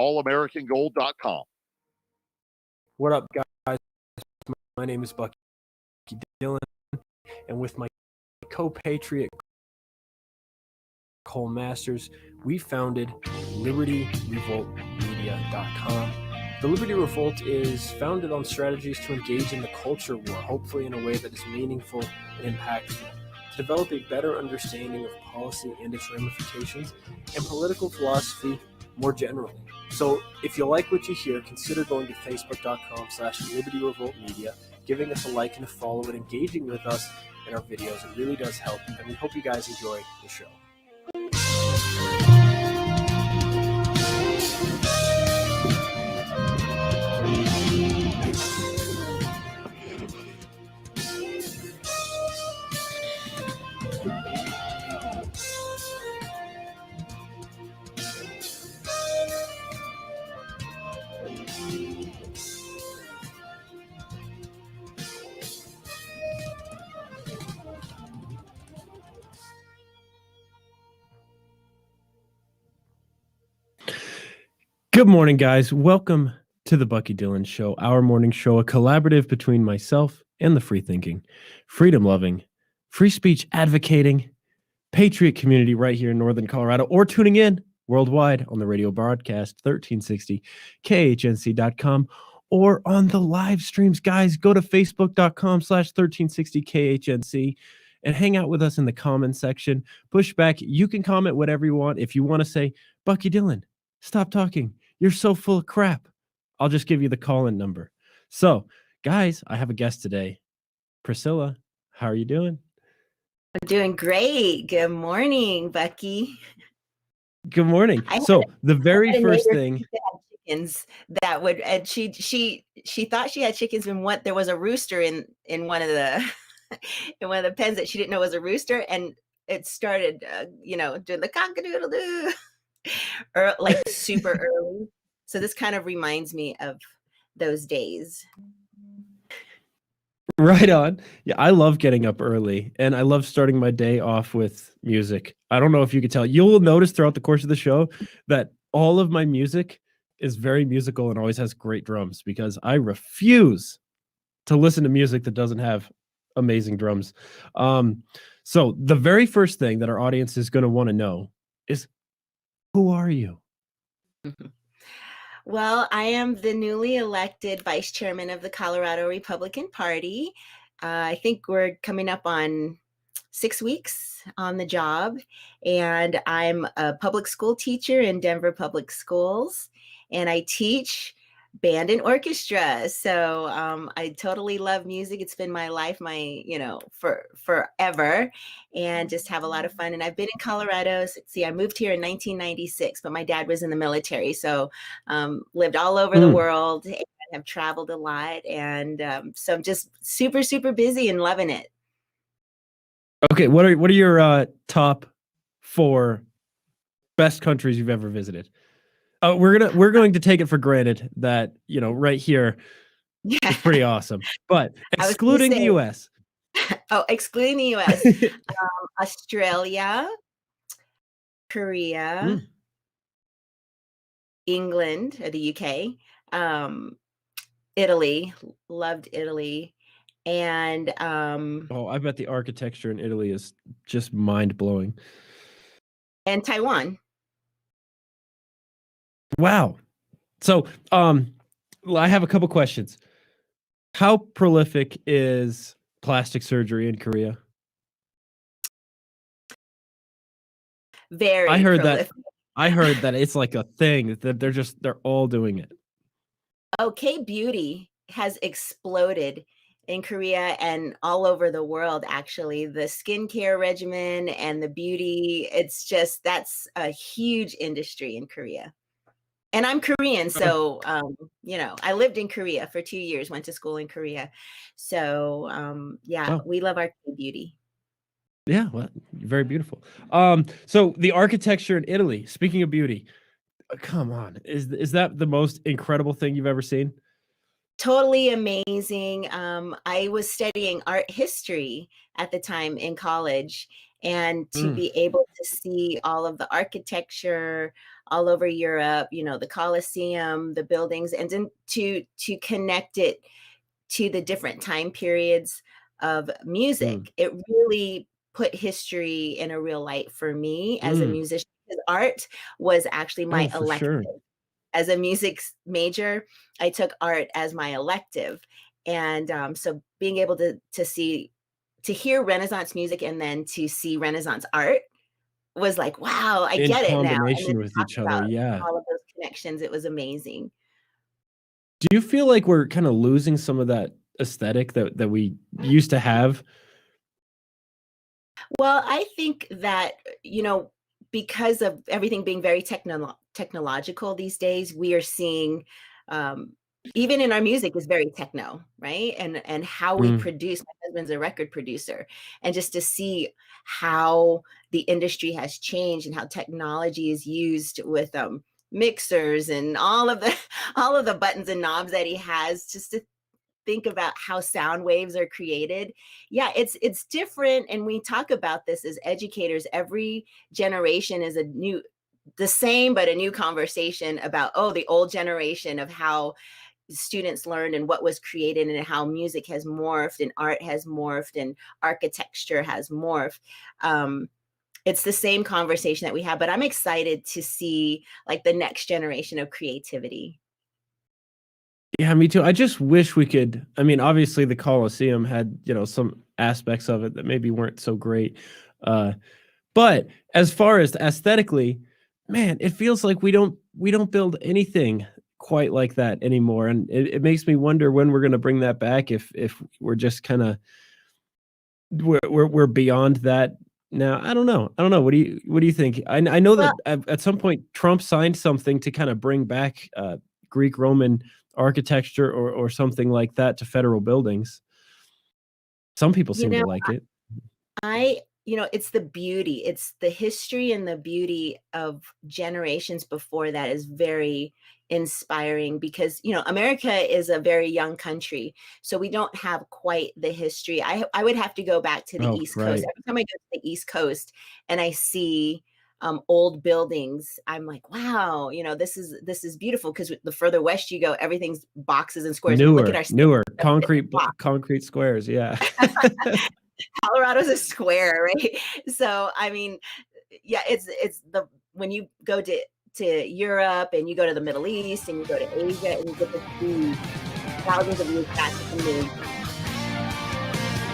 allamericangold.com. What up, guys? My name is Bucky Dillon, and with my co-patriot Cole Masters, we founded LibertyRevoltMedia.com. The Liberty Revolt is founded on strategies to engage in the culture war, hopefully in a way that is meaningful and impactful, to develop a better understanding of policy and its ramifications, and political philosophy more generally. So if you like what you hear, consider going to facebook.com/LibertyRevoltMedia, giving us a like and a follow, and engaging with us in our videos. It really does help, and we hope you guys enjoy the show. Good morning, guys. Welcome to the Bucky Dillon Show, our morning show, a collaborative between myself and the free-thinking, freedom-loving, free speech advocating, patriot community right here in Northern Colorado, or tuning in worldwide on the radio broadcast 1360 KHNC.com or on the live streams. Guys, go to facebook.com/1360 KHNC and hang out with us in the comment section. Push back. You can comment whatever you want. If you want to say, Bucky Dillon, stop talking, you're so full of crap, I'll just give you the call-in number. So, guys, I have a guest today. Priscilla, how are you doing? I'm doing great. Good morning, Bucky. Good morning. So the very first thing, chickens that would, and she thought she had chickens when there was a rooster in one of the in one of the pens that she didn't know was a rooster, and it started doing the cock-a-doodle-doo or like super early. So this kind of reminds me of those days. Right on. Yeah, I love getting up early, and I love starting my day off with music. I don't know if you can tell. You'll notice throughout the course of the show that all of my music is very musical and always has great drums, because I refuse to listen to music that doesn't have amazing drums. So the very first thing that our audience is going to want to know is, who are you? Well, I am the newly elected vice chairman of the Colorado Republican Party. I think we're coming up on 6 weeks on the job, and I'm a public school teacher in Denver Public Schools, and I teach band and orchestra. So I totally love music. It's been my life, for forever, and just have a lot of fun. And I've been in Colorado. See, I moved here in 1996, but my dad was in the military. So lived all over the world and have traveled a lot. And so I'm just super, super busy and loving it. Okay. What are your top 4 best countries you've ever visited? We're going to take it for granted that, right here, it's pretty awesome. But excluding the U.S. Oh, excluding the U.S. Australia, Korea, England, or the U.K., Italy, loved Italy, and I bet the architecture in Italy is just mind-blowing. And Taiwan. Wow. So, I have a couple questions. How prolific is plastic surgery in Korea? Very prolific. I heard that it's like a thing that they're all doing it. Okay, beauty has exploded in Korea and all over the world, actually. The skincare regimen and the beauty, that's a huge industry in Korea. And I'm Korean, so, I lived in Korea for 2 years, went to school in Korea. So, we love our beauty. Yeah, well, very beautiful. So the architecture in Italy, speaking of beauty, come on, is that the most incredible thing you've ever seen? Totally amazing. I was studying art history at the time in college, and to be able to see all of the architecture all over Europe, the Colosseum, the buildings, and then to connect it to the different time periods of music. It really put history in a real light for me as a musician, because art was actually my Oh, for elective. sure. As a music major, I took art as my elective. And so being able to hear Renaissance music and then to see Renaissance art was like, wow, I In get it now. And then combination to with talk each other, about yeah. all of those connections, it was amazing. Do you feel like we're kind of losing some of that aesthetic that we used to have? Well, I think that, because of everything being very technological these days, we are seeing, um, even in our music is very techno, right? And how we Mm, produce. My husband's a record producer, and just to see how the industry has changed and how technology is used with mixers and all of the all of the buttons and knobs that he has, just to think about how sound waves are created. Yeah, it's different, and we talk about this as educators. Every generation is the same but a new conversation about, oh, the old generation of how students learned and what was created, and how music has morphed and art has morphed and architecture has morphed. It's the same conversation that we have, but I'm excited to see like the next generation of creativity. yeah, me too. I just wish we could. I mean, obviously, the Colosseum had some aspects of it that maybe weren't so great, uh, but as far as aesthetically, man, it feels like we don't build anything quite like that anymore, and it makes me wonder when we're going to bring that back. If we're just kind of we're beyond that now. I don't know. I don't know. What do you think? I know that Well, at some point Trump signed something to kind of bring back Greek Roman architecture or something like that to federal buildings. Some people you seem to know, like it. it's the beauty, it's the history and the beauty of generations before that is very inspiring, because, America is a very young country. So we don't have quite the history. I would have to go back to the Oh, East Coast. right. Every time I go to the East Coast and I see old buildings, I'm like, wow, this is beautiful, because the further west you go, everything's boxes and squares. I mean, look at our state. Newer A concrete squares. Yeah. Colorado's a square, right? So, I mean, yeah, it's the when you go to Europe and you go to the Middle East and you go to Asia and you get to see thousands of years back, it's amazing.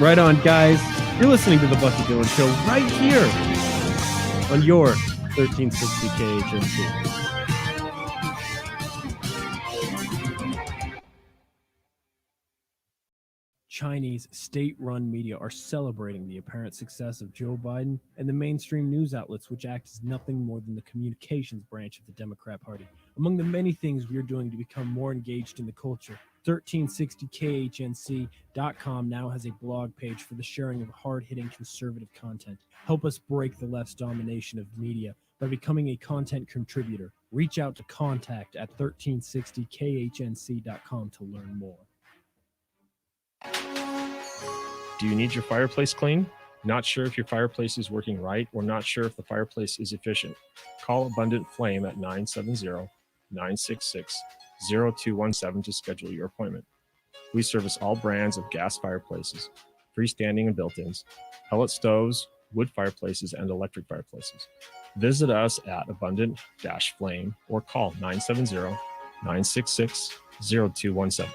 Right on, guys. You're listening to the Bucky Dillon Show right here on your 1360 KHNC. Chinese state-run media are celebrating the apparent success of Joe Biden, and the mainstream news outlets, which act as nothing more than the communications branch of the Democrat Party. Among the many things we are doing to become more engaged in the culture, 1360khnc.com now has a blog page for the sharing of hard-hitting conservative content. Help us break the left's domination of media by becoming a content contributor. Reach out to contact at 1360khnc.com to learn more. Do you need your fireplace cleaned? Not sure if your fireplace is working right, or not sure if the fireplace is efficient? Call Abundant Flame at 970-966-0217 to schedule your appointment. We service all brands of gas fireplaces, freestanding and built-ins, pellet stoves, wood fireplaces, and electric fireplaces. Visit us at Abundant-Flame or call 970-966-0217.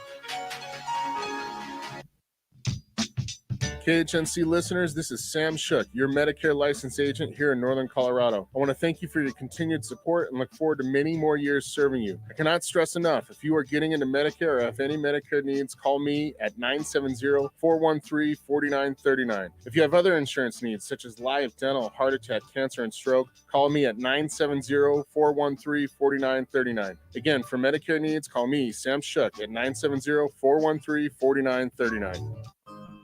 KHNC listeners, this is Sam Shook, your Medicare licensed agent here in Northern Colorado. I want to thank you for your continued support and look forward to many more years serving you. I cannot stress enough, if you are getting into Medicare or have any Medicare needs, call me at 970-413-4939. If you have other insurance needs, such as life, dental, heart attack, cancer, and stroke, call me at 970-413-4939. Again, for Medicare needs, call me, Sam Shook, at 970-413-4939.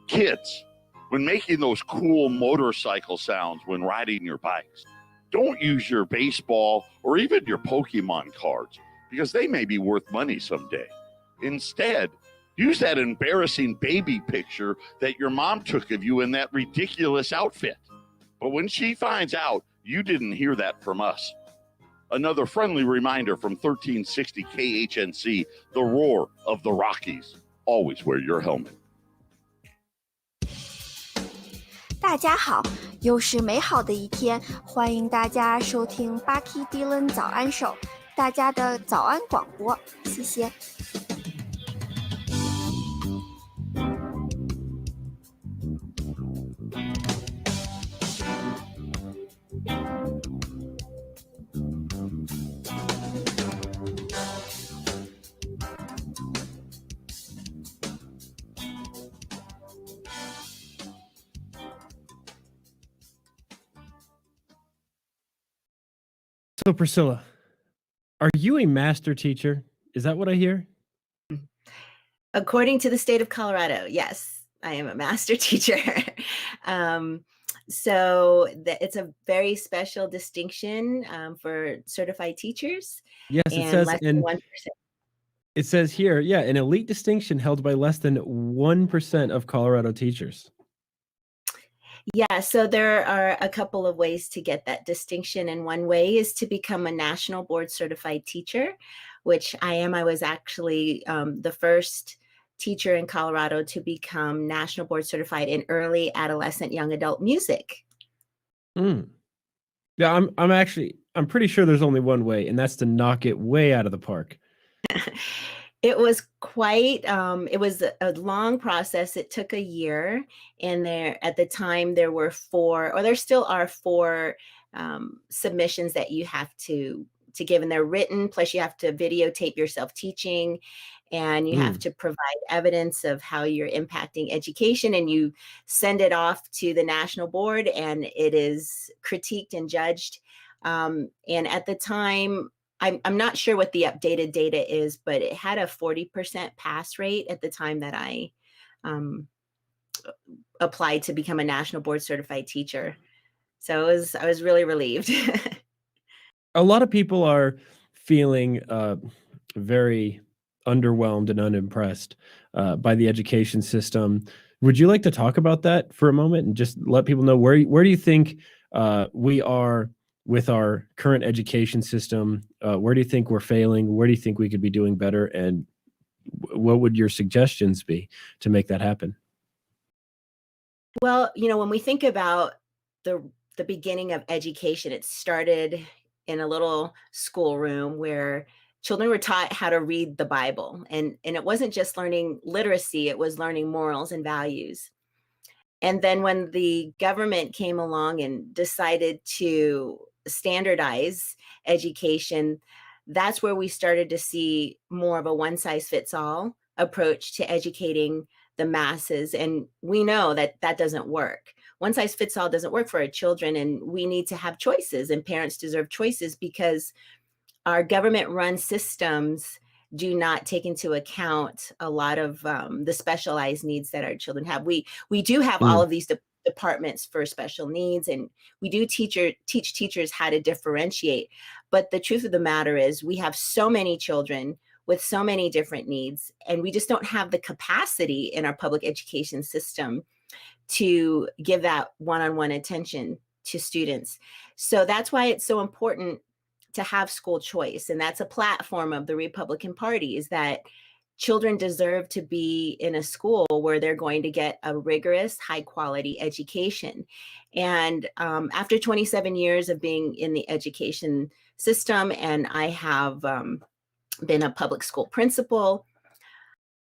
Kids, when making those cool motorcycle sounds when riding your bikes, don't use your baseball or even your Pokemon cards, because they may be worth money someday. Instead, use that embarrassing baby picture that your mom took of you in that ridiculous outfit. But when she finds out you didn't hear that from us, another friendly reminder from 1360 KHNC, the roar of the Rockies. Always wear your helmet. 大家好，又是美好的一天，欢迎大家收听 Bucky Dylan 早安手，大家的早安广播，谢谢。So, Priscilla, are you a master teacher? Is that what I hear? According to the state of Colorado, yes, I am a master teacher. So it's a very special distinction for certified teachers. Yes, it and says less than in 1%. it says here, yeah, an elite distinction held by less than 1% of Colorado teachers. Yeah, so there are a couple of ways to get that distinction. And one way is to become a national board certified teacher, which I am. I was actually the first teacher in Colorado to become national board certified in early adolescent young adult music. Yeah, I'm pretty sure there's only one way, and that's to knock it way out of the park. It was quite, it was a long process. It took a year, and at the time there were 4, or there still are 4 submissions that you have to give, and they're written, plus you have to videotape yourself teaching, and you have to provide evidence of how you're impacting education, and you send it off to the national board, and it is critiqued and judged. And at the time, I'm not sure what the updated data is, but it had a 40% pass rate at the time that I applied to become a national board certified teacher. So I was really relieved. A lot of people are feeling very underwhelmed and unimpressed by the education system. Would you like to talk about that for a moment and just let people know where do you think we are with our current education system? Where do you think we're failing? Where do you think we could be doing better? And what would your suggestions be to make that happen? Well, when we think about the beginning of education, it started in a little schoolroom where children were taught how to read the Bible. And it wasn't just learning literacy, it was learning morals and values. And then when the government came along and decided to standardize education, that's where we started to see more of a one-size-fits-all approach to educating the masses. And we know that doesn't work. One-size-fits-all doesn't work for our children, and we need to have choices, and parents deserve choices, because our government-run systems do not take into account a lot of the specialized needs that our children have. We do have all of these departments for special needs, and we do teach teachers how to differentiate. But the truth of the matter is we have so many children with so many different needs, and we just don't have the capacity in our public education system to give that one-on-one attention to students. So that's why it's so important to have school choice. And that's a platform of the Republican Party, is that children deserve to be in a school where they're going to get a rigorous, high quality education. And after 27 years of being in the education system, and I have been a public school principal,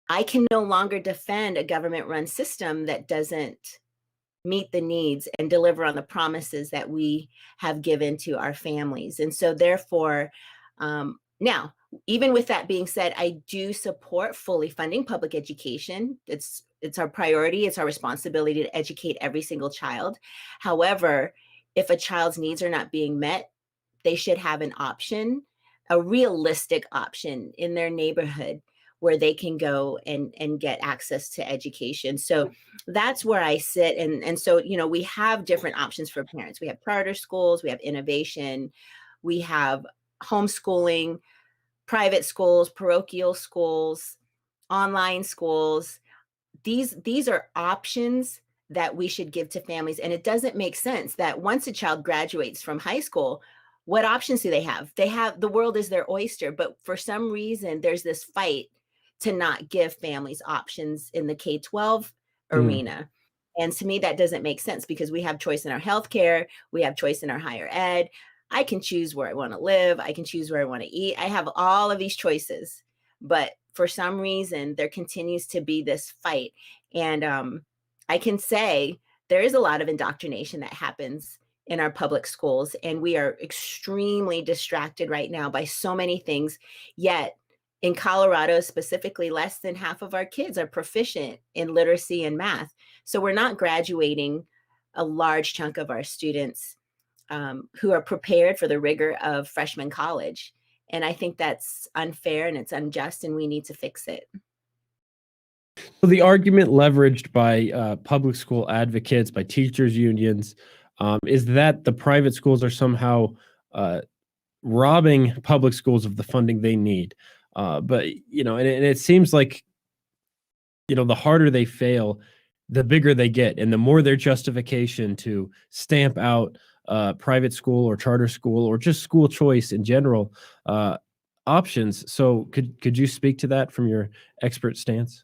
I can no longer defend a government run system that doesn't meet the needs and deliver on the promises that we have given to our families. And so therefore, now, even with that being said, I do support fully funding public education. It's our priority. It's our responsibility to educate every single child. However, if a child's needs are not being met, they should have an option, a realistic option in their neighborhood where they can go and get access to education. So that's where I sit. And so, we have different options for parents. We have charter schools, we have innovation, we have homeschooling, private schools, parochial schools, online schools. These are options that we should give to families. And it doesn't make sense that once a child graduates from high school, what options do they have? The world is their oyster, but for some reason, there's this fight to not give families options in the K-12 arena. And to me, that doesn't make sense because we have choice in our healthcare, we have choice in our higher ed. I can choose where I want to live, I can choose where I want to eat. I have all of these choices, but for some reason, there continues to be this fight. And I can say there is a lot of indoctrination that happens in our public schools, and we are extremely distracted right now by so many things. Yet in Colorado specifically, less than half of our kids are proficient in literacy and math. So we're not graduating a large chunk of our students who are prepared for the rigor of freshman college. And I think that's unfair and it's unjust, and we need to fix it. So the argument leveraged by public school advocates, by teachers unions, is that the private schools are somehow robbing public schools of the funding they need. But, and it seems like, the harder they fail, the bigger they get, and the more their justification to stamp out private school or charter school or just school choice in general options. So could you speak to that from your expert stance?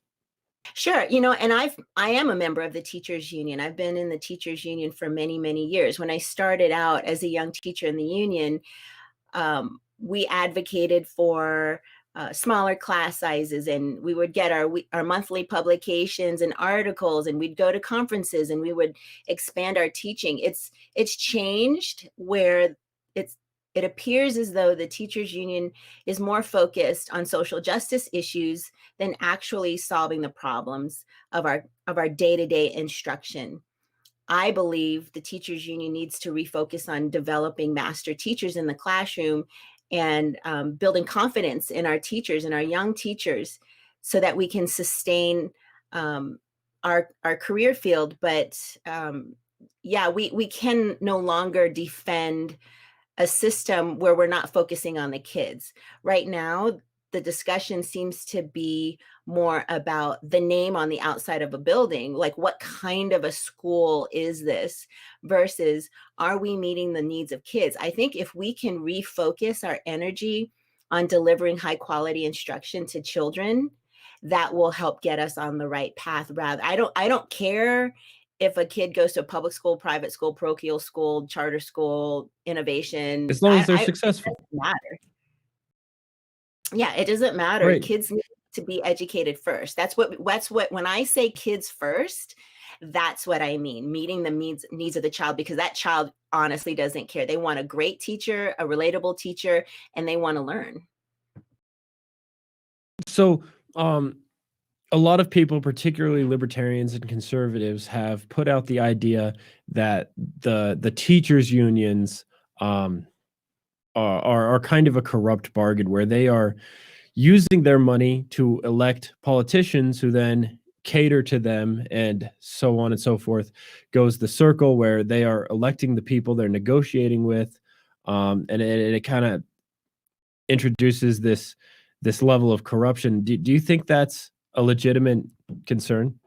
Sure. And I am a member of the teachers union. I've been in the teachers union for many, many years. When I started out as a young teacher in the union, we advocated for smaller class sizes, and we would get our monthly publications and articles, and we'd go to conferences, and we would expand our teaching. It's changed where it appears as though the teachers union is more focused on social justice issues than actually solving the problems of our day-to-day instruction. I believe the teachers union needs to refocus on developing master teachers in the classroom and building confidence in our teachers and our young teachers so that we can sustain our career field. But we can no longer defend a system where we're not focusing on the kids. Right now, the discussion seems to be more about the name on the outside of a building, like what kind of a school is this, versus are we meeting the needs of kids? I think if we can refocus our energy on delivering high quality instruction to children, that will help get us on the right path. Rather, I don't care if a kid goes to a public school, private school, parochial school, charter school, innovation. As long as they're successful. It doesn't matter. Yeah, it doesn't matter. Right. Kids need to be educated first. That's what when I say kids first, that's what I mean, meeting the needs of the child, because that child honestly doesn't care. They want a great teacher, a relatable teacher, and they want to learn. So, a lot of people, particularly libertarians and conservatives, have put out the idea that the teachers unions are kind of a corrupt bargain, where they are using their money to elect politicians who then cater to them, and so on and so forth. Goes the circle where they are electing the people they're negotiating with, and it kind of introduces this level of corruption. Do you think that's a legitimate concern?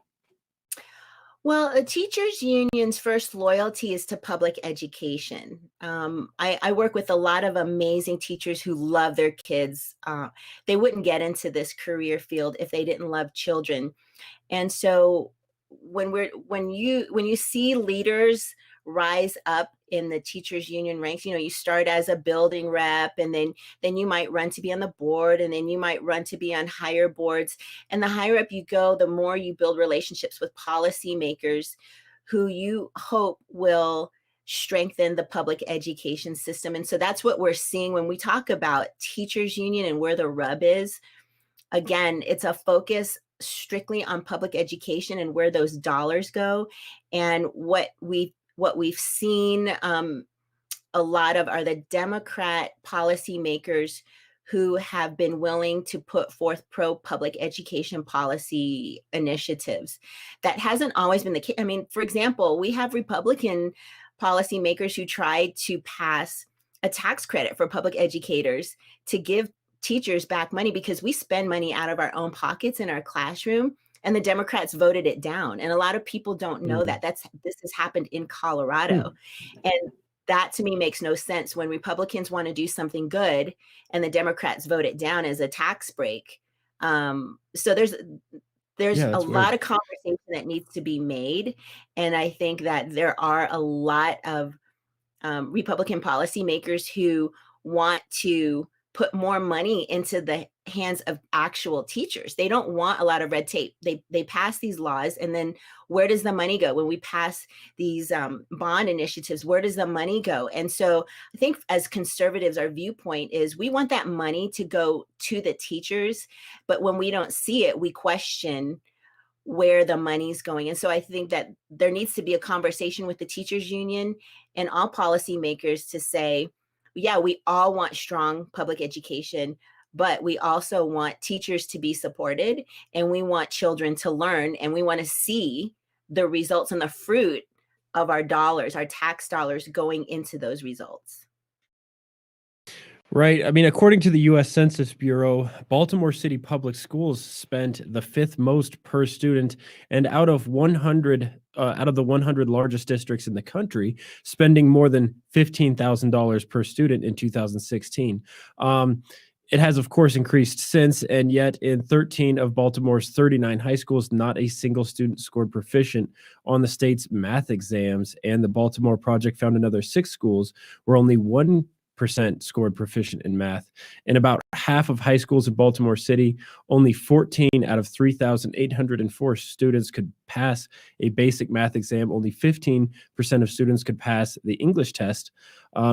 Well, a teachers union's first loyalty is to public education. I work with a lot of amazing teachers who love their kids. They wouldn't get into this career field if they didn't love children. And so when you see leaders rise up in the teachers union ranks, you start as a building rep, and then you might run to be on the board, and then you might run to be on higher boards. And the higher up you go, the more you build relationships with policymakers who you hope will strengthen the public education system. And so that's what we're seeing when we talk about teachers union and where the rub is. Again, it's a focus strictly on public education and where those dollars go. And what we've seen a lot of are the Democrat policymakers who have been willing to put forth pro-public education policy initiatives. That hasn't always been the case. I mean, for example, we have Republican policymakers who tried to pass a tax credit for public educators to give teachers back money, because we spend money out of our own pockets in our classroom and the Democrats voted it down. And a lot of people don't know that this has happened in Colorado. And that to me makes no sense when Republicans want to do something good and the Democrats vote it down as a tax break. So there's a lot of conversation that needs to be made. And I think that there are a lot of Republican policymakers who want to put more money into the hands of actual teachers. They don't want a lot of red tape. They pass these laws, and then where does the money go? When we pass these bond initiatives, where does the money go? And so I think as conservatives, our viewpoint is we want that money to go to the teachers, but when we don't see it, we question where the money's going. And so I think that there needs to be a conversation with the teachers union and all policymakers to say, yeah, we all want strong public education, but we also want teachers to be supported, and we want children to learn, and we want to see the results and the fruit of our dollars, our tax dollars going into those results. Right. I mean, according to the U.S. Census Bureau, Baltimore City Public Schools spent the 5th most per student, and out of the 100 largest districts in the country, spending more than $15,000 per student in 2016. It has, of course, increased since, and yet in 13 of Baltimore's 39 high schools, not a single student scored proficient on the state's math exams. And the Baltimore Project found another 6 schools where only 1% scored proficient in math. In about half of high schools in Baltimore City, only 14 out of 3,804 students could pass a basic math exam. Only 15% of students could pass the English test.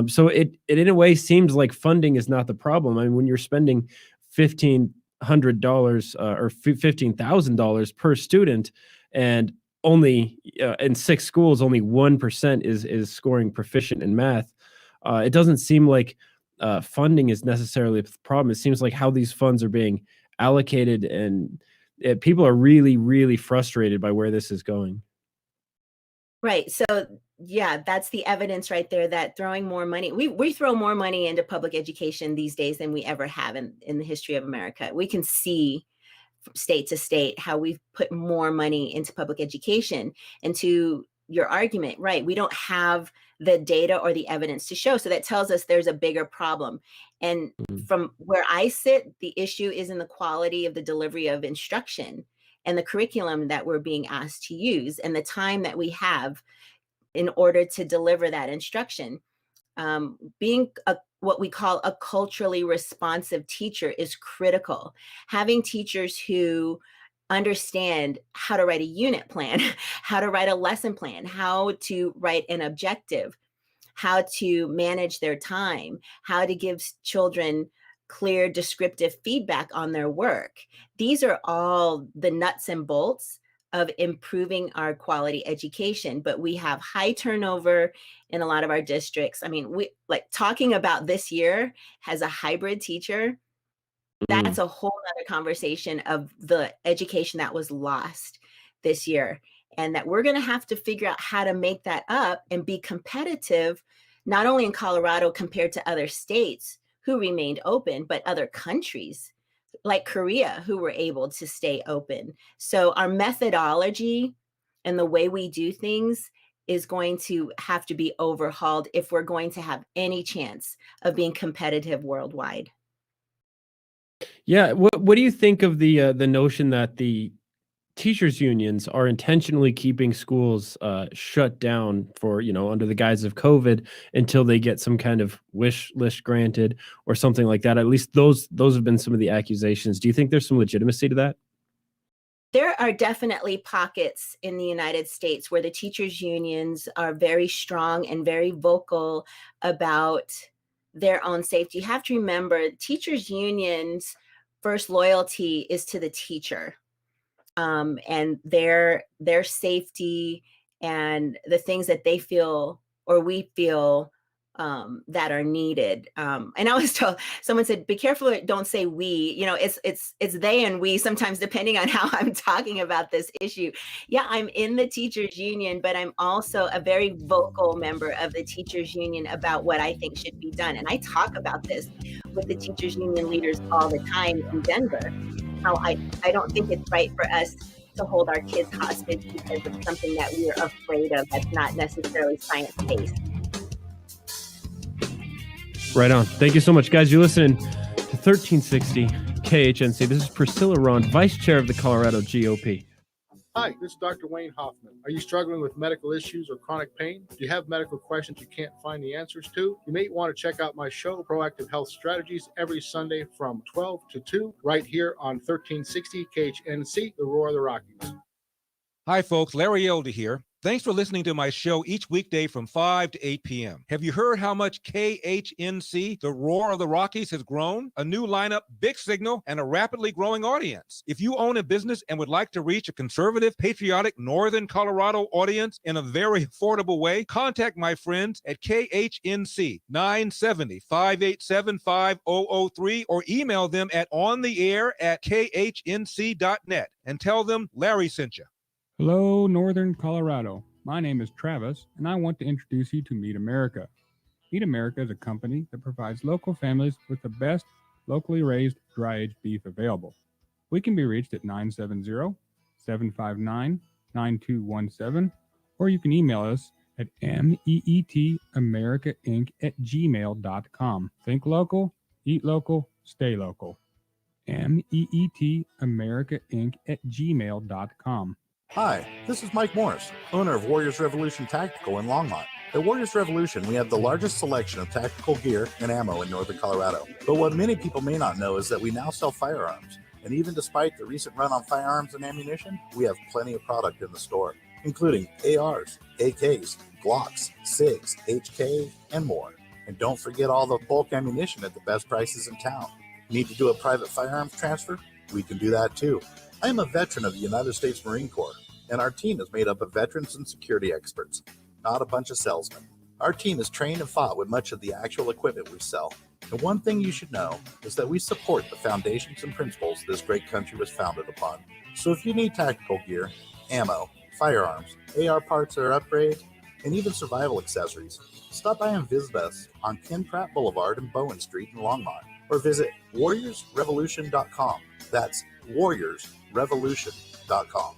So it in a way seems like funding is not the problem. I mean, when you're spending $1,500 or $15,000 per student, and only in 6 schools, only 1% is scoring proficient in math. It doesn't seem like funding is necessarily the problem. It seems like how these funds are being allocated, and people are really, really frustrated by where this is going. Right. So, yeah, that's the evidence right there that throwing more money, we throw more money into public education these days than we ever have in the history of America. We can see from state to state how we've put more money into public education. And to your argument, right, we don't have the data or the evidence to show. So that tells us there's a bigger problem. And from where I sit, the issue is in the quality of the delivery of instruction and the curriculum that we're being asked to use and the time that we have in order to deliver that instruction. Being what we call a culturally responsive teacher is critical. Having teachers who understand how to write a unit plan, how to write a lesson plan, how to write an objective, how to manage their time, how to give children clear descriptive feedback on their work. These are all the nuts and bolts of improving our quality education, but we have high turnover in a lot of our districts. I mean, we like talking about this year as a hybrid teacher. That's a whole other conversation of the education that was lost this year, and that we're going to have to figure out how to make that up and be competitive, not only in Colorado compared to other states who remained open, but other countries like Korea who were able to stay open. So our methodology and the way we do things is going to have to be overhauled if we're going to have any chance of being competitive worldwide. Yeah, what do you think of the notion that the teachers unions are intentionally keeping schools shut down for, under the guise of COVID until they get some kind of wish list granted or something like that? At least those have been some of the accusations. Do you think there's some legitimacy to that? There are definitely pockets in the United States where the teachers unions are very strong and very vocal about their own safety. You have to remember, teachers unions' first loyalty is to the teacher. And their safety and the things that they feel or we feel that are needed. And I was told, someone said, be careful, don't say we, it's they and we sometimes, depending on how I'm talking about this issue. Yeah, I'm in the teachers union, but I'm also a very vocal member of the teachers union about what I think should be done. And I talk about this with the teachers union leaders all the time in Denver, how I don't think it's right for us to hold our kids hostage because of something that we're afraid of that's not necessarily science-based. Right on. Thank you so much, guys. You're listening to 1360 KHNC. This is Priscilla Rahn, Vice Chair of the Colorado GOP. Hi, this is Dr. Wayne Hoffman. Are you struggling with medical issues or chronic pain? Do you have medical questions you can't find the answers to? You may want to check out my show, Proactive Health Strategies, every Sunday from 12 to 2, right here on 1360 KHNC, the Roar of the Rockies. Hi, folks. Larry Elder here. Thanks for listening to my show each weekday from 5 to 8 p.m. Have you heard how much KHNC, the Roar of the Rockies, has grown? A new lineup, big signal, and a rapidly growing audience. If you own a business and would like to reach a conservative, patriotic, northern Colorado audience in a very affordable way, contact my friends at KHNC 970-587-5003 or email them at ontheair@khnc.net and tell them Larry sent you. Hello, Northern Colorado. My name is Travis, and I want to introduce you to Meat America. Meat America is a company that provides local families with the best locally raised dry-aged beef available. We can be reached at 970-759-9217, or you can email us at meetamericainc@gmail.com. Think local, eat local, stay local. meetamericainc@gmail.com. Hi, this is Mike Morris, owner of Warriors Revolution Tactical in Longmont. At Warriors Revolution, we have the largest selection of tactical gear and ammo in northern Colorado. But what many people may not know is that we now sell firearms. And even despite the recent run on firearms and ammunition, we have plenty of product in the store, including ARs, AKs, Glocks, SIGs, HK, and more. And don't forget all the bulk ammunition at the best prices in town. Need to do a private firearms transfer? We can do that too. I am a veteran of the United States Marine Corps, and our team is made up of veterans and security experts, not a bunch of salesmen. Our team is trained and fought with much of the actual equipment we sell. And one thing you should know is that we support the foundations and principles this great country was founded upon. So if you need tactical gear, ammo, firearms, AR parts or upgrades, and even survival accessories, stop by and visit us on Ken Pratt Boulevard and Bowen Street in Longmont, or visit warriorsrevolution.com. That's warriorsrevolution.com.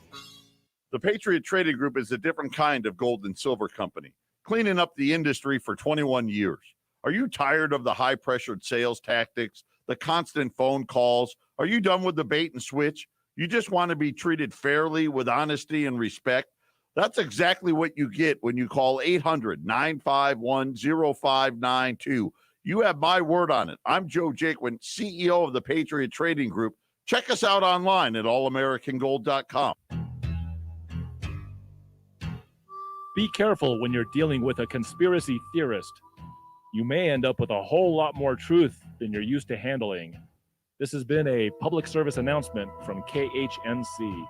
The Patriot Trading Group is a different kind of gold and silver company, cleaning up the industry for 21 years. Are you tired of the high-pressured sales tactics, the constant phone calls? Are you done with the bait and switch? You just want to be treated fairly with honesty and respect? That's exactly what you get when you call 800-951-0592. You have my word on it. I'm Joe Jaquin, CEO of the Patriot Trading Group. Check us out online at allamericangold.com. Be careful when you're dealing with a conspiracy theorist. You may end up with a whole lot more truth than you're used to handling. This has been a public service announcement from KHNC.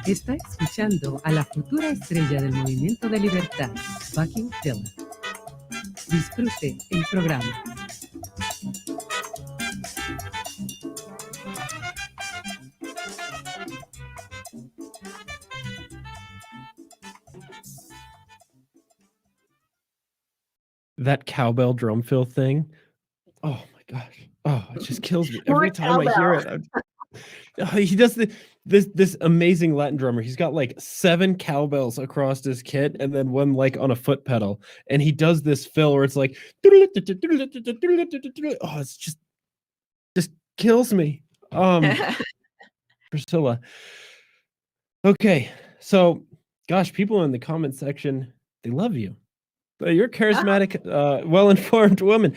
Está escuchando a la futura estrella del Movimiento de Libertad, Bucky Dillon. Disfrute el programa. That cowbell drum fill thing. Oh my gosh. Oh, it just kills me every time I hear it. He does this amazing Latin drummer. He's got like 7 cowbells across his kit and then one like on a foot pedal. And he does this fill where it's like, oh, it's just kills me. Priscilla. Okay. So gosh, people in the comment section, they love you. You're a charismatic, well-informed woman.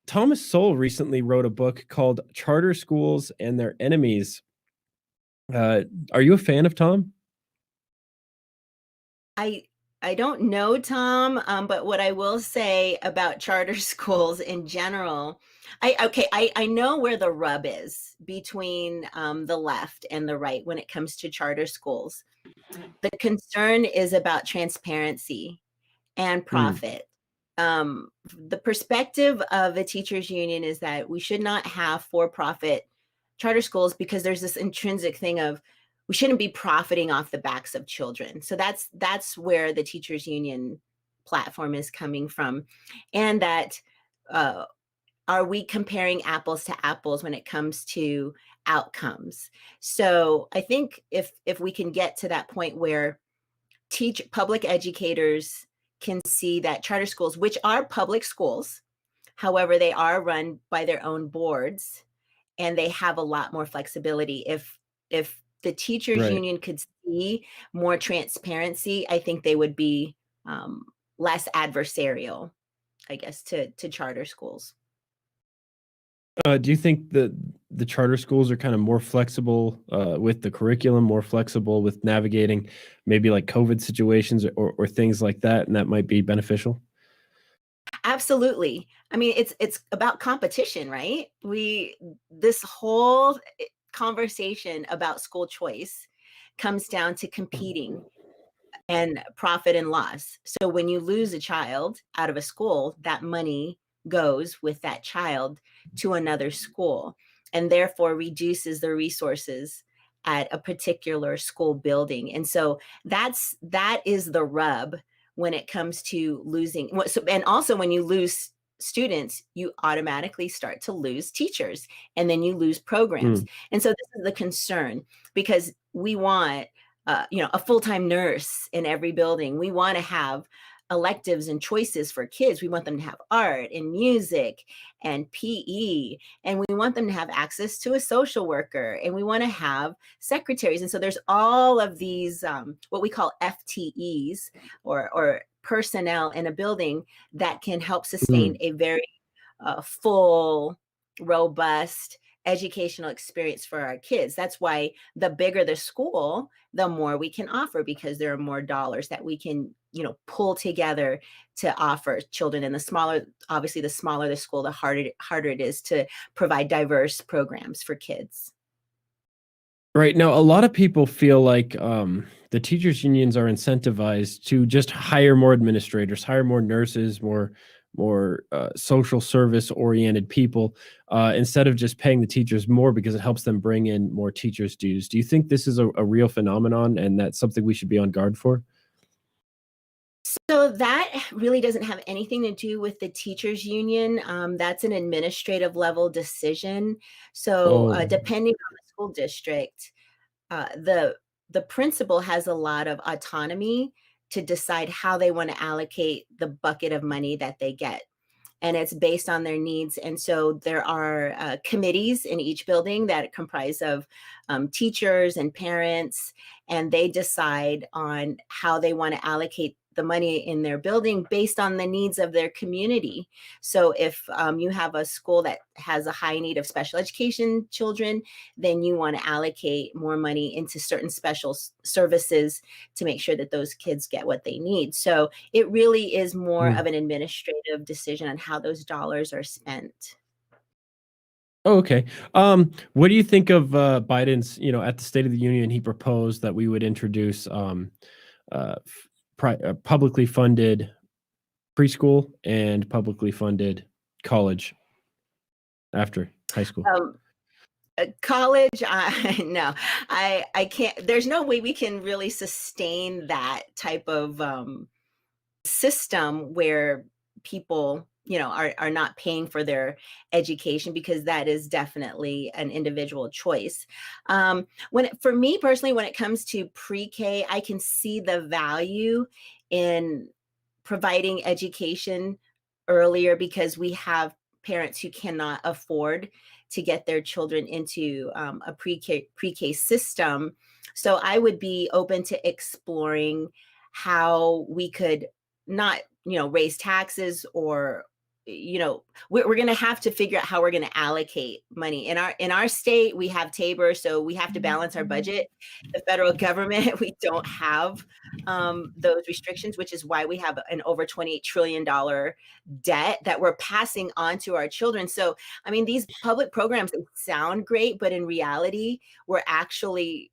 Thomas Sowell recently wrote a book called Charter Schools and Their Enemies. Are you a fan of Tom? I don't know Tom, but what I will say about charter schools in general, I know where the rub is between the left and the right when it comes to charter schools. The concern is about transparency and profit. the perspective of the teachers union is that we should not have for-profit charter schools because there's this intrinsic thing of we shouldn't be profiting off the backs of children. So that's where the teachers union platform is coming from. And that are we comparing apples to apples when it comes to outcomes? So I think if we can get to that point where public educators can see that charter schools, which are public schools, however, they are run by their own boards and they have a lot more flexibility. If the teachers Right. union could see more transparency, I think they would be less adversarial, I guess, to charter schools. Do you think that the charter schools are kind of more flexible with the curriculum, more flexible with navigating maybe like COVID situations or things like that, and that might be beneficial? Absolutely. I mean, it's about competition, right? This whole conversation about school choice comes down to competing and profit and loss. So when you lose a child out of a school, that money goes with that child to another school and therefore reduces the resources at a particular school building. And so that is the rub when it comes to losing. And also when you lose students, you automatically start to lose teachers and then you lose programs. And so this is the concern because we want a full-time nurse in every building. We want to have electives and choices for kids. We want them to have art and music and PE, and we want them to have access to a social worker, and we want to have secretaries. And so there's all of these what we call FTEs or personnel in a building that can help sustain a very full, robust educational experience for our kids. That's why the bigger the school, the more we can offer because there are more dollars that we can, pull together to offer children. And the smaller the school, the harder it is to provide diverse programs for kids. Right. Now, a lot of people feel like the teachers unions are incentivized to just hire more administrators, hire more nurses, more social service oriented people instead of just paying the teachers more because it helps them bring in more teachers' dues. Do you think this is a real phenomenon and that's something we should be on guard for? So that really doesn't have anything to do with the teachers union. That's an administrative level decision. So depending on the school district, the principal has a lot of autonomy to decide how they want to allocate the bucket of money that they get. And it's based on their needs. And so there are committees in each building that comprise of teachers and parents, and they decide on how they want to allocate the money in their building based on the needs of their community. So if you have a school that has a high need of special education children, then you want to allocate more money into certain special services to make sure that those kids get what they need. So it really is more of an administrative decision on how those dollars are spent. Oh, okay. What do you think of Biden's, at the State of the Union, he proposed that we would introduce publicly funded preschool and publicly funded college after high school? College, no, I can't. There's no way we can really sustain that type of system where people, are not paying for their education, because that is definitely an individual choice. For me personally, when it comes to pre-K, I can see the value in providing education earlier because we have parents who cannot afford to get their children into a pre-K system. So I would be open to exploring how we could not, raise taxes or, we're going to have to figure out how we're going to allocate money. In our state, we have Tabor, so we have to balance our budget. The federal government, we don't have those restrictions, which is why we have an over $28 trillion debt that we're passing on to our children. So, I mean, these public programs, they sound great, but in reality, we're actually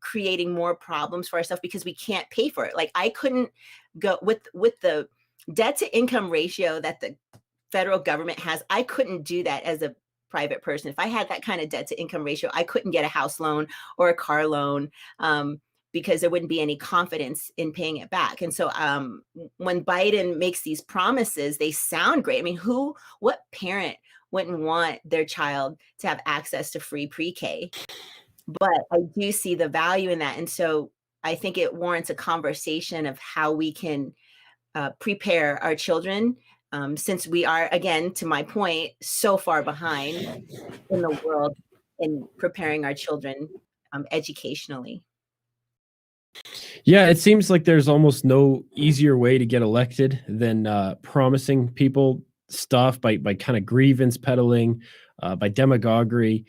creating more problems for ourselves because we can't pay for it. Like I couldn't go with the debt to income ratio that the federal government has, I couldn't do that as a private person. If I had that kind of debt to income ratio, I couldn't get a house loan or a car loan, because there wouldn't be any confidence in paying it back. And so when Biden makes these promises, they sound great. I mean, what parent wouldn't want their child to have access to free pre-K? But I do see the value in that. And so I think it warrants a conversation of how we can prepare our children, since we are, again, to my point, so far behind in the world in preparing our children educationally. Yeah, it seems like there's almost no easier way to get elected than promising people stuff by kind of grievance peddling, by demagoguery,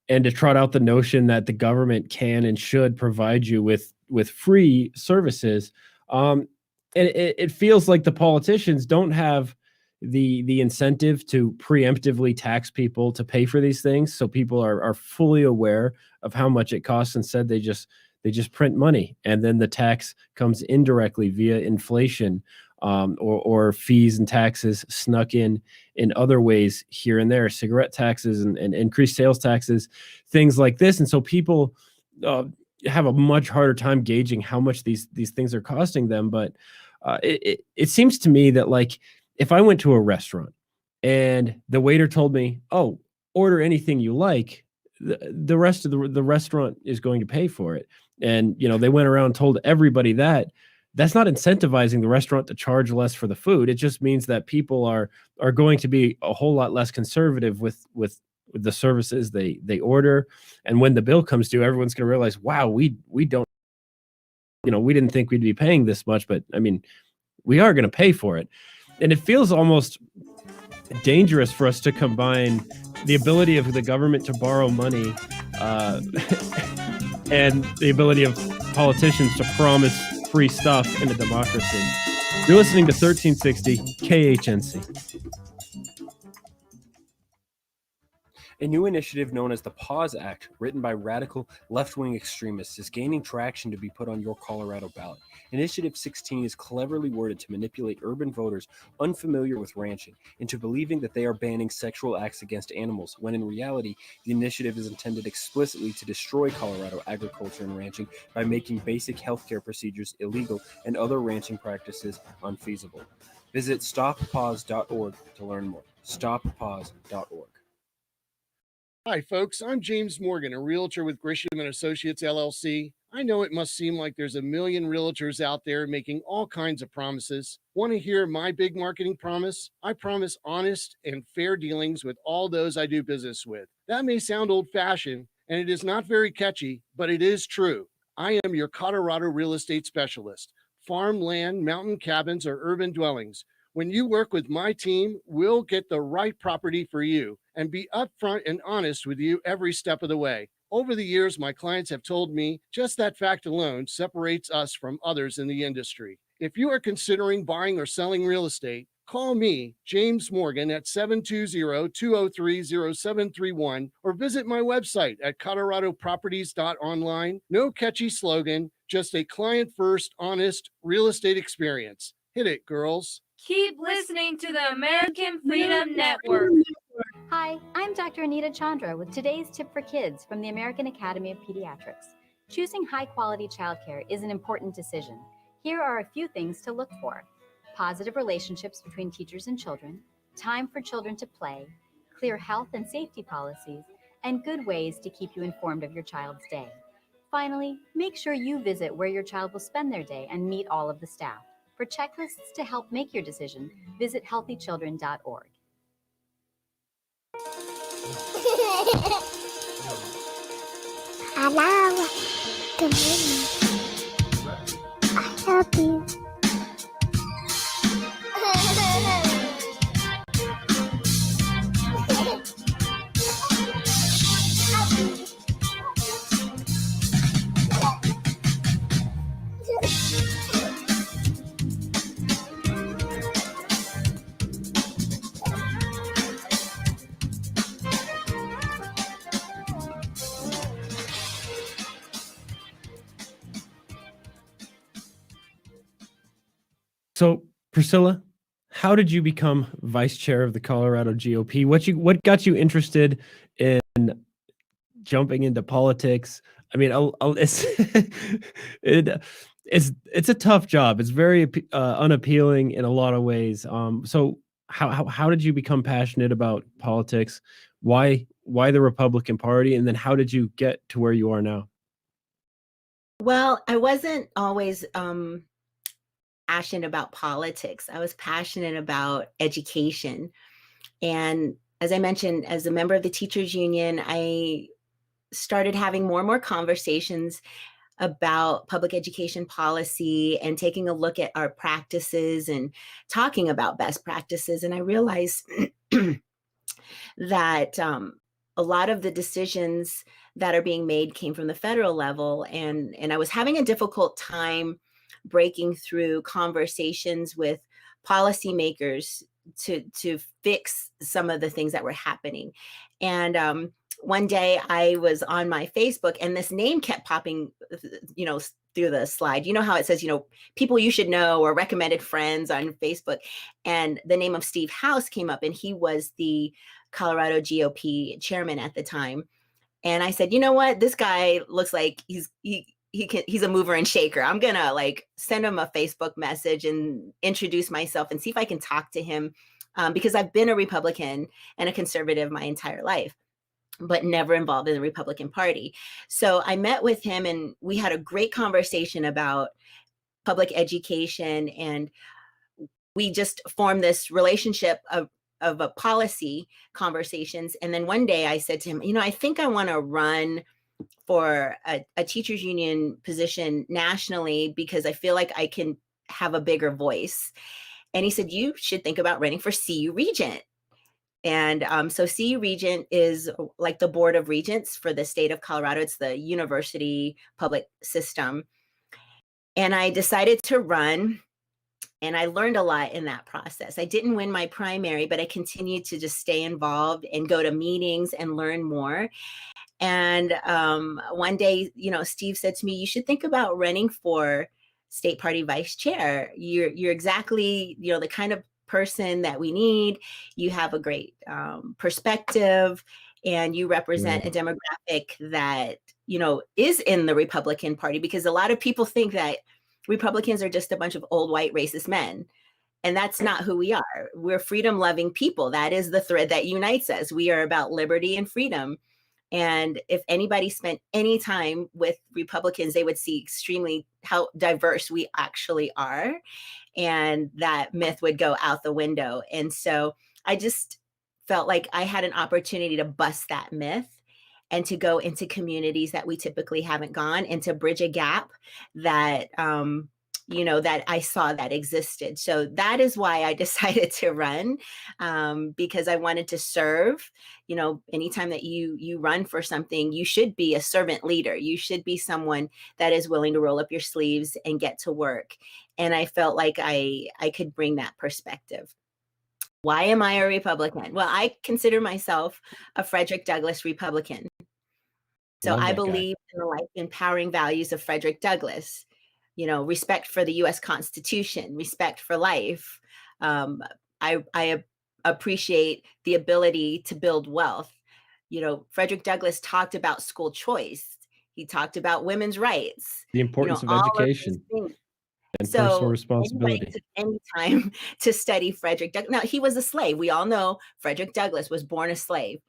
and to trot out the notion that the government can and should provide you with free services. And it feels like the politicians don't have the incentive to preemptively tax people to pay for these things, so people are fully aware of how much it costs. Instead, they just print money, and then the tax comes indirectly via inflation, or fees and taxes snuck in other ways here and there, cigarette taxes and increased sales taxes, things like this. And so people have a much harder time gauging how much these things are costing them. But it seems to me that, like, if I went to a restaurant and the waiter told me, "Oh, order anything you like," the rest of the restaurant is going to pay for it. And, they went around and told everybody that's not incentivizing the restaurant to charge less for the food. It just means that people are going to be a whole lot less conservative with the services they order. And when the bill comes due, everyone's going to realize, wow, we don't, we didn't think we'd be paying this much, but I mean, we are going to pay for it. And it feels almost dangerous for us to combine the ability of the government to borrow money and the ability of politicians to promise free stuff in a democracy. You're listening to 1360 KHNC. A new initiative known as the Pause Act, written by radical left-wing extremists, is gaining traction to be put on your Colorado ballot. Initiative 16 is cleverly worded to manipulate urban voters unfamiliar with ranching into believing that they are banning sexual acts against animals, when in reality, the initiative is intended explicitly to destroy Colorado agriculture and ranching by making basic healthcare procedures illegal and other ranching practices unfeasible. Visit stoppause.org to learn more. Stoppause.org. Hi, folks. I'm James Morgan, a realtor with Grisham and Associates, LLC. I know it must seem like there's a million realtors out there making all kinds of promises. Want to hear my big marketing promise? I promise honest and fair dealings with all those I do business with. That may sound old-fashioned, and it is not very catchy, but it is true. I am your Colorado real estate specialist. Farm, land, mountain cabins, or urban dwellings. When you work with my team, we'll get the right property for you and be upfront and honest with you every step of the way. Over the years, my clients have told me just that fact alone separates us from others in the industry. If you are considering buying or selling real estate, call me, James Morgan, at 720-203-0731 or visit my website at coloradoproperties.online. No catchy slogan, just a client-first, honest real estate experience. Hit it, girls. Keep listening to the American Freedom Network. Hi, I'm Dr. Anita Chandra with today's tip for kids from the American Academy of Pediatrics. Choosing high-quality childcare is an important decision. Here are a few things to look for: positive relationships between teachers and children, time for children to play, clear health and safety policies, and good ways to keep you informed of your child's day. Finally, make sure you visit where your child will spend their day and meet all of the staff. For checklists to help make your decision, visit healthychildren.org. Hello. Good morning. I love you. So, Priscilla, how did you become vice chair of the Colorado GOP? What got you interested in jumping into politics? I mean, it's it's a tough job. It's very unappealing in a lot of ways. So how did you become passionate about politics? Why the Republican Party, and then how did you get to where you are now? Well, I wasn't always passionate about politics. I was passionate about education. And as I mentioned, as a member of the teachers union, I started having more and more conversations about public education policy and taking a look at our practices and talking about best practices. And I realized that a lot of the decisions that are being made came from the federal level, and I was having a difficult time breaking through conversations with policymakers to fix some of the things that were happening. And one day I was on my Facebook, and this name kept popping, through the slide. You know how it says, people you should know or recommended friends on Facebook, and the name of Steve House came up, and he was the Colorado GOP chairman at the time. And I said, you know what, this guy looks like he's a mover and shaker. I'm gonna send him a Facebook message and introduce myself and see if I can talk to him, because I've been a Republican and a conservative my entire life, but never involved in the Republican Party. So I met with him, and we had a great conversation about public education, and we just formed this relationship of policy conversations. And then one day I said to him, I think I want to run for a teachers union position nationally, because I feel like I can have a bigger voice. And he said, you should think about running for CU Regent. And so CU Regent is like the board of regents for the state of Colorado. It's the university public system. And I decided to run, and I learned a lot in that process. I didn't win my primary, but I continued to just stay involved and go to meetings and learn more. And one day, Steve said to me, you should think about running for state party vice chair. You're exactly, the kind of person that we need. You have a great perspective, and you represent a demographic that, is in the Republican Party, because a lot of people think that Republicans are just a bunch of old white racist men. And that's not who we are. We're freedom loving people. That is the thread that unites us. We are about liberty and freedom. And if anybody spent any time with Republicans, they would see extremely how diverse we actually are. And that myth would go out the window. And so I just felt like I had an opportunity to bust that myth and to go into communities that we typically haven't gone, and to bridge a gap that, that I saw that existed. So that is why I decided to run, because I wanted to serve. Anytime that you run for something, you should be a servant leader. You should be someone that is willing to roll up your sleeves and get to work. And I felt like I could bring that perspective. Why am I a Republican? Well, I consider myself a Frederick Douglass Republican. So I believe in the life empowering values of Frederick Douglass. Respect for the U.S. Constitution, respect for life. I appreciate the ability to build wealth. Frederick Douglass talked about school choice. He talked about women's rights. The importance of education and personal responsibility. Any time to study Frederick Douglass. Now, he was a slave. We all know Frederick Douglass was born a slave,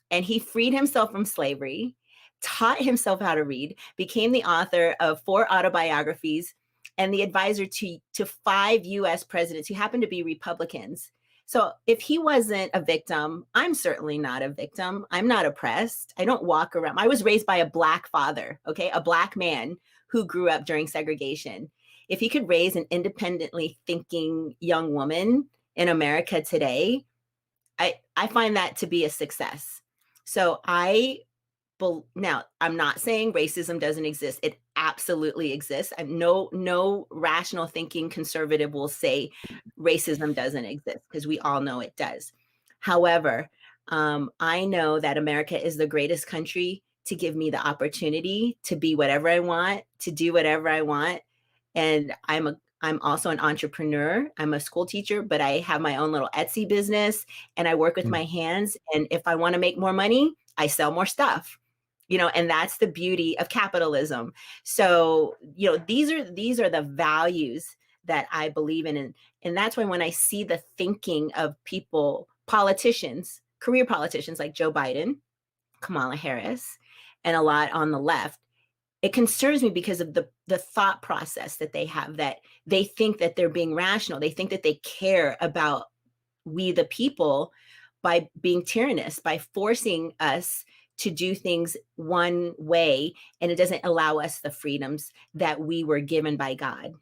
and he freed himself from slavery, taught himself how to read, became the author of 4 autobiographies, and the advisor to 5 U.S. presidents who happened to be Republicans. So if he wasn't a victim, I'm certainly not a victim. I'm not oppressed. I don't walk around. I was raised by a Black father, okay, a Black man who grew up during segregation. If he could raise an independently thinking young woman in America today, I find that to be a success. So now, I'm not saying racism doesn't exist. It absolutely exists. And no rational thinking conservative will say racism doesn't exist, because we all know it does. However, I know that America is the greatest country to give me the opportunity to be whatever I want, to do whatever I want. And I'm I'm also an entrepreneur. I'm a school teacher, but I have my own little Etsy business and I work with my hands. And if I want to make more money, I sell more stuff. And that's the beauty of capitalism. So, these are the values that I believe in. And that's why when I see the thinking of people, politicians, career politicians like Joe Biden, Kamala Harris, and a lot on the left, it concerns me because of the thought process that they have, that they think that they're being rational. They think that they care about we the people by being tyrannous, by forcing us to do things one way, and it doesn't allow us the freedoms that we were given by God.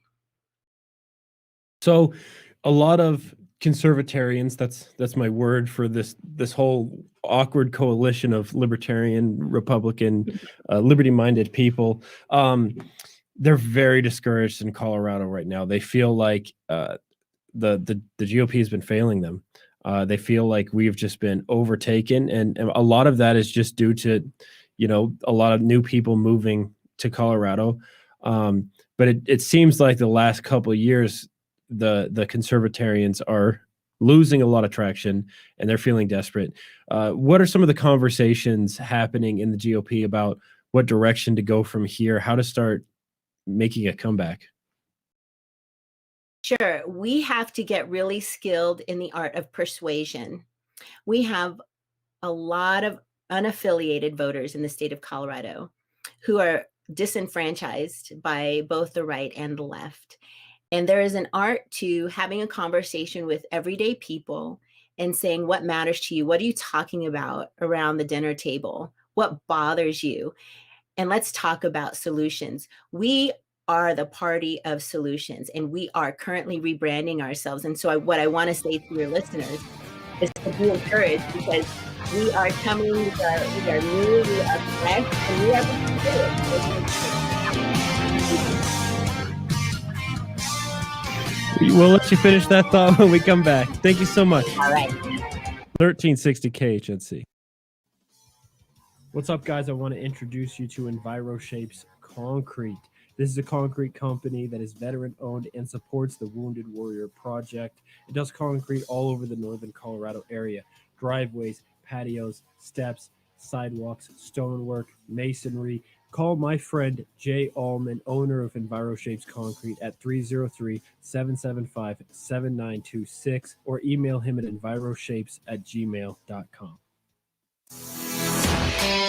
So a lot of conservatarians, that's my word for this whole awkward coalition of libertarian, Republican, liberty-minded people. They're very discouraged in Colorado right now. They feel like the GOP has been failing them. They feel like we've just been overtaken, and a lot of that is just due to, a lot of new people moving to Colorado. But it seems like the last couple of years, the conservatarians are losing a lot of traction and they're feeling desperate. What are some of the conversations happening in the GOP about what direction to go from here, how to start making a comeback? Sure. We have to get really skilled in the art of persuasion. We have a lot of unaffiliated voters in the state of Colorado who are disenfranchised by both the right and the left. And there is an art to having a conversation with everyday people and saying, what matters to you? What are you talking about around the dinner table? What bothers you? And let's talk about solutions. We are the party of solutions, and we are currently rebranding ourselves. And so what I want to say to your listeners is to be encouraged, because we are coming, we are new, we are fresh, and we are We'll let you finish that thought when we come back. Thank you so much. All right. 1360 KHNC. What's up, guys? I want to introduce you to EnviroShapes Concrete. This is a concrete company that is veteran-owned and supports the Wounded Warrior Project. It does concrete all over the northern Colorado area. Driveways, patios, steps, sidewalks, stonework, masonry. Call my friend Jay Allman, owner of EnviroShapes Concrete, at 303-775-7926, or email him at enviroshapes@gmail.com.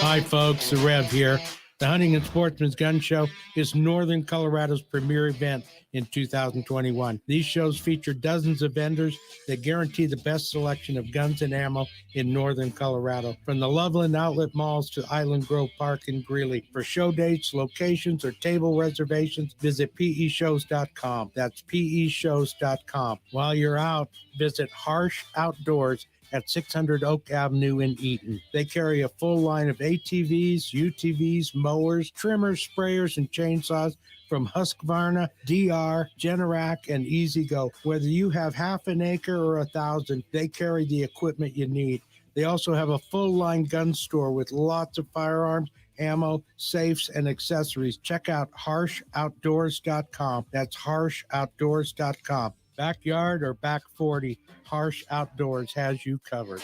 Hi, folks. The Rev here. The Hunting and Sportsman's Gun Show is Northern Colorado's premier event in 2021. These shows feature dozens of vendors that guarantee the best selection of guns and ammo in Northern Colorado. From the Loveland Outlet Malls to Island Grove Park in Greeley. For show dates, locations, or table reservations, visit peshows.com. That's peshows.com. While you're out, visit Harsh Outdoors at 600 Oak Avenue in Eaton. They carry a full line of ATVs, UTVs, mowers, trimmers, sprayers, and chainsaws from Husqvarna, DR, Generac, and E-Z-Go. Whether you have half an acre or 1,000, they carry the equipment you need. They also have a full-line gun store with lots of firearms, ammo, safes, and accessories. Check out harshoutdoors.com. That's harshoutdoors.com. Backyard or back 40, Harsh Outdoors has you covered.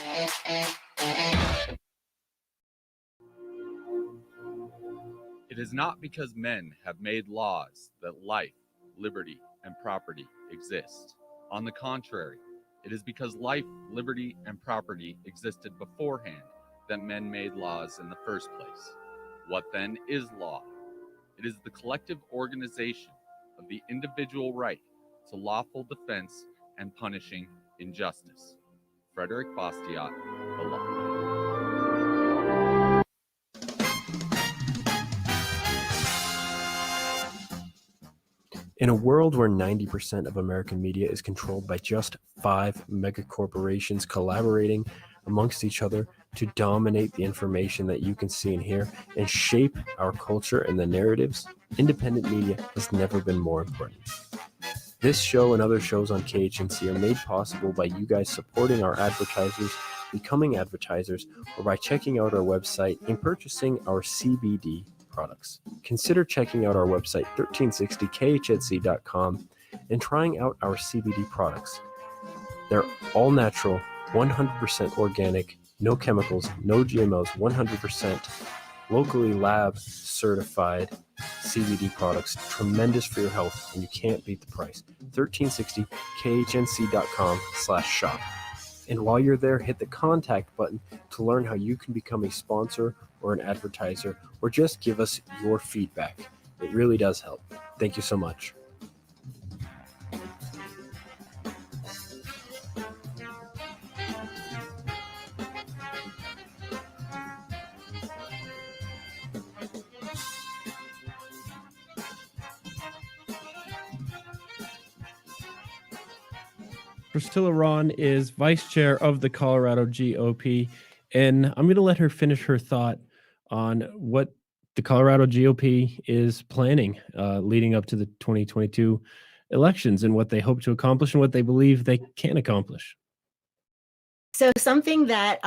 It is not because men have made laws that life, liberty, and property exist. On the contrary, it is because life, liberty, and property existed beforehand that men made laws in the first place. What then is law? It is the collective organization of the individual right to lawful defense and punishing injustice. Frederick Bastiat, The Law. In a world where 90% of American media is controlled by just 5 megacorporations collaborating amongst each other to dominate the information that you can see and hear and shape our culture and the narratives, independent media has never been more important. This show and other shows on KHNC are made possible by you guys supporting our advertisers, becoming advertisers, or by checking out our website and purchasing our CBD products. Consider checking out our website, 1360khnc.com, and trying out our CBD products. They're all natural, 100% organic, no chemicals, no GMOs, 100% locally lab certified CBD products, tremendous for your health, and you can't beat the price. 1360khnc.com/shop. And while you're there, hit the contact button to learn how you can become a sponsor or an advertiser, or just give us your feedback. It really does help. Thank you so much. Priscilla Rahn is vice chair of the Colorado GOP, and I'm going to let her finish her thought on what the Colorado GOP is planning leading up to the 2022 elections and what they hope to accomplish and what they believe they can accomplish. So something that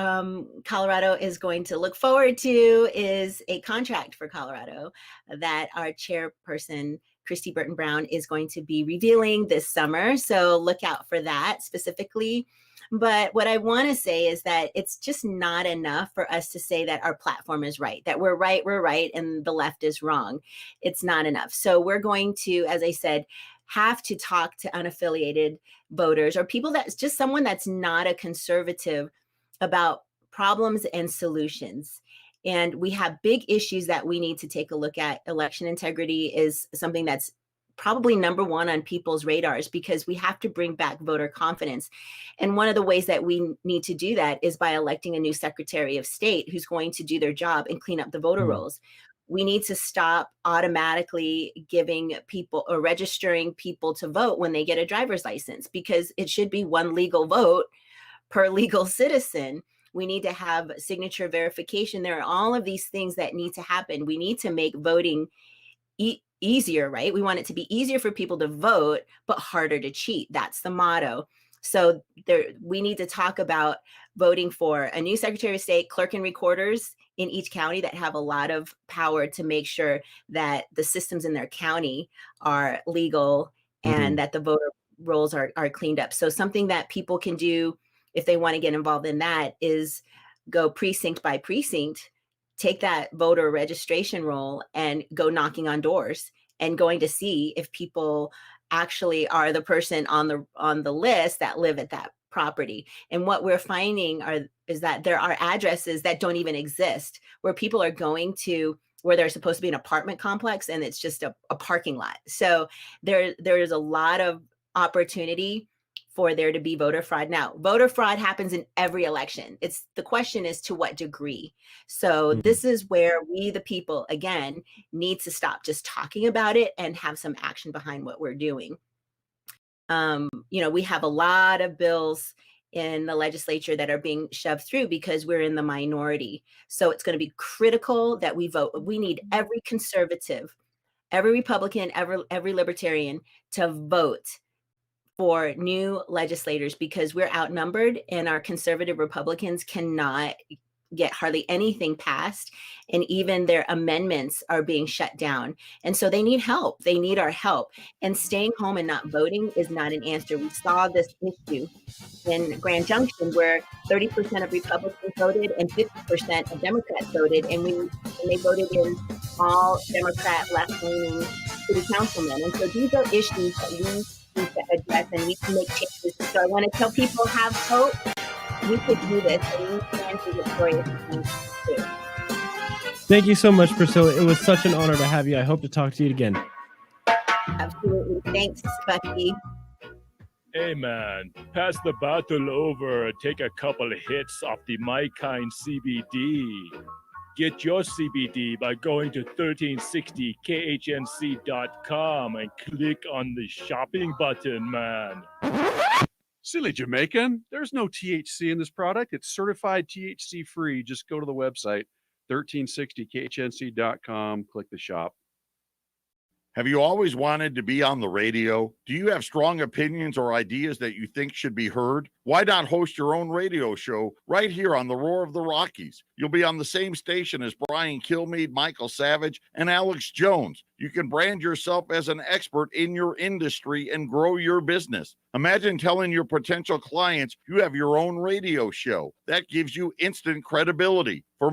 Colorado is going to look forward to is a contract for Colorado that our chairperson, Christy Burton Brown, is going to be revealing this summer. So look out for that specifically. But what I want to say is that it's just not enough for us to say that our platform is right, that we're right, and the left is wrong. It's not enough. So we're going to, as I said, have to talk to unaffiliated voters or people that's just someone that's not a conservative about problems and solutions. And we have big issues that we need to take a look at. Election integrity is something that's probably number one on people's radars because we have to bring back voter confidence. And one of the ways that we need to do that is by electing a new Secretary of State who's going to do their job and clean up the voter rolls. We need to stop automatically giving people or registering people to vote when they get a driver's license, because it should be one legal vote per legal citizen. We need to have signature verification. There are all of these things that need to happen. We need to make voting easier, right? We want it to be easier for people to vote, but harder to cheat. That's the motto. So we need to talk about voting for a new Secretary of State, clerk and recorders in each county that have a lot of power to make sure that the systems in their county are legal and that the voter rolls are cleaned up. So something that people can do if they want to get involved in that is go precinct by precinct, take that voter registration roll and go knocking on doors and going to see if people actually are the person on the list that live at that property. And what we're finding is that there are addresses that don't even exist, where people are going to where they're supposed to be an apartment complex and it's just a parking lot. So there is a lot of opportunity for there to be voter fraud. Now, voter fraud happens in every election. The question is to what degree. So this is where we, the people, again, need to stop just talking about it and have some action behind what we're doing. We have a lot of bills in the legislature that are being shoved through because we're in the minority. So it's going to be critical that we vote. We need every conservative, every Republican, every libertarian to vote for new legislators, because we're outnumbered and our conservative Republicans cannot get hardly anything passed, and even their amendments are being shut down. And so they need help. They need our help. And staying home and not voting is not an answer. We saw this issue in Grand Junction where 30% of Republicans voted and 50% of Democrats voted, and they voted in all Democrat left-leaning city councilmen. And so these are issues that we need to address and we can make changes. So I want to tell people, have hope. We could do this, and we can be victorious too. Thank you so much, Priscilla. It was such an honor to have you. I hope to talk to you again. Absolutely. Thanks, Bucky. Hey man, pass the bottle over. Take a couple of hits off the My Kind CBD. Get your CBD by going to 1360khnc.com and click on the shopping button, man. Silly Jamaican. There's no THC in this product. It's certified THC free. Just go to the website, 1360khnc.com, click the shop. Have you always wanted to be on the radio? Do you have strong opinions or ideas that you think should be heard? Why not host your own radio show right here on the Roar of the Rockies? You'll be on the same station as Brian Kilmeade, Michael Savage, and Alex Jones. You can brand yourself as an expert in your industry and grow your business. Imagine telling your potential clients you have your own radio show. That gives you instant credibility. For